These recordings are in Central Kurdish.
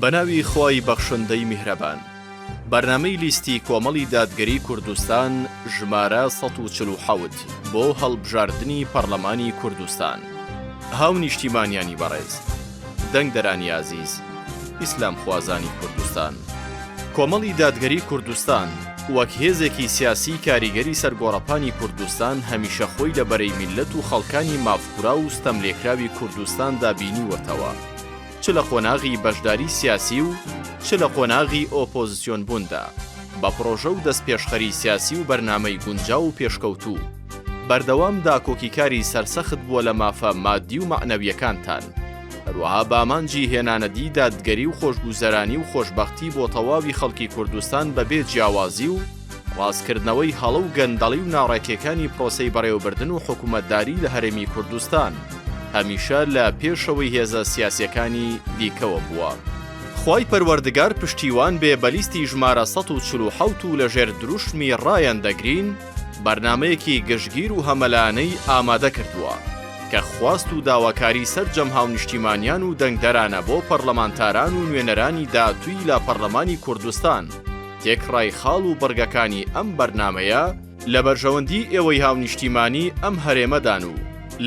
بەناوی خۆی بەخشندەی میهرەبان. بەرنامەی لیستی کۆمەڵی دادگەری کوردستان ژمارە 147 بۆ هەڵبژاردننی پەرلەمانی کوردستان. هاو نیشتیمانیانی بەڕێز، دەنگدەرانی عزیز، ئیسلام خوازانی کوردستان. کۆمەڵی دادگەری کوردستان وەک هێزێکی سیاسی کاریگەری سەرگۆڕەپانی کوردستان هەمیشە خۆی لە بەرەی میلەت و خەڵکانی مافکورا و ستەملێکراوی کوردستان دابینیوەتەوە، چ لە قۆناغی بەشداری سیاسی و چ لە قۆناغی ئۆپۆزیسیۆن بووندا، بە پرۆژە و دەستپێشخەری سیاسی و بەرنامەی گونجاو و پێشکەوتوو. بەردەوام داکۆکیکاری سەرسەخت بووە لە مافە مادی و مەعنەویەکانتان، هەروەها بامانجی هێنانەدی دادگەری و خۆشگوزەرانی و خۆشبەختی بۆ تەواوی خەڵکی کوردستان بەبێ جیاوازی و ڕاستکردنەوەی هەڵە و گەندەڵی و ناڕێکیەکانی پرۆسەی بەڕێوەبردن و حکوومەتداری لە هەرێمی کوردستان هەمیشە لە پێشەوەی هێزە سیاسیەکانی دیکەوە بووە. خوای پەروەردگار پشتیوان بێ بەلیستی ژمارە 147 و لە ژێر دروشمی ڕایان دەگرین بەرنامەیەکی گشتگیر و هەمەلانەی ئامادە کردووە کە خواست و داواکاری سەرجەم هاونیشتیمانیان و دەنگدەرانە بۆ پەرلەمانتاران و نوێنەرانی داهاتووی لە پەرلەمانی کوردستان تێکڕای خاڵ و بەرگەکانی ئەم بەرنامەیە لە بەرژەوەندی ئێوەی هاونیشتیمانی ئەم هەرێمەدان و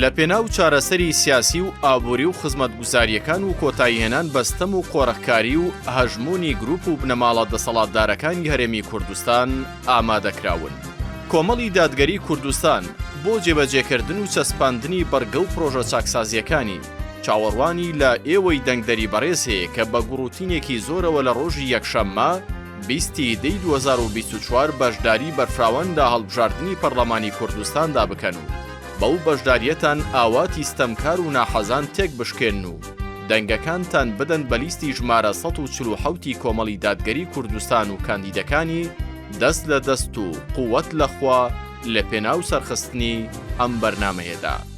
لە پێناو چارەسەری سیاسی و ئابووری و خزمەتگوزاریەکان و کۆتاییهێنان بەستەم و قۆڕەکاری و هەژمۆنی گروپ و بنەماڵە دەسەڵاتدارەکانی هەرێمی کوردستان ئامادەکراون. کۆمەڵی دادگەری کوردستان بۆ جێبەجێکردن و چەسپاندنی بەرگە و پرۆژە چاکسازیەکانی چاوەڕوانی لە ئێوەی دەنگدەری بەڕێز هەیە کە بە گوڕوتینێکی زۆرەوە لە ڕۆژی یەکشەممە 20 دەی 2024 بەشداری بەرفراوان لە هەڵبژاردننی پەرلەمانی کوردستاندا بکەن و بەو بەشداریەتان ئاواتی ستەمکار و ناحەزان تێک بشکێن و دەنگەکانتان بدەن بە لیستی ژمارە 147 کۆمەڵی دادگەری کوردستان و کاندیدەکانی دەست لە دەست و قووەت لەخوا لە پێناو سەرخستنی ئەم بەرنامەیەدا.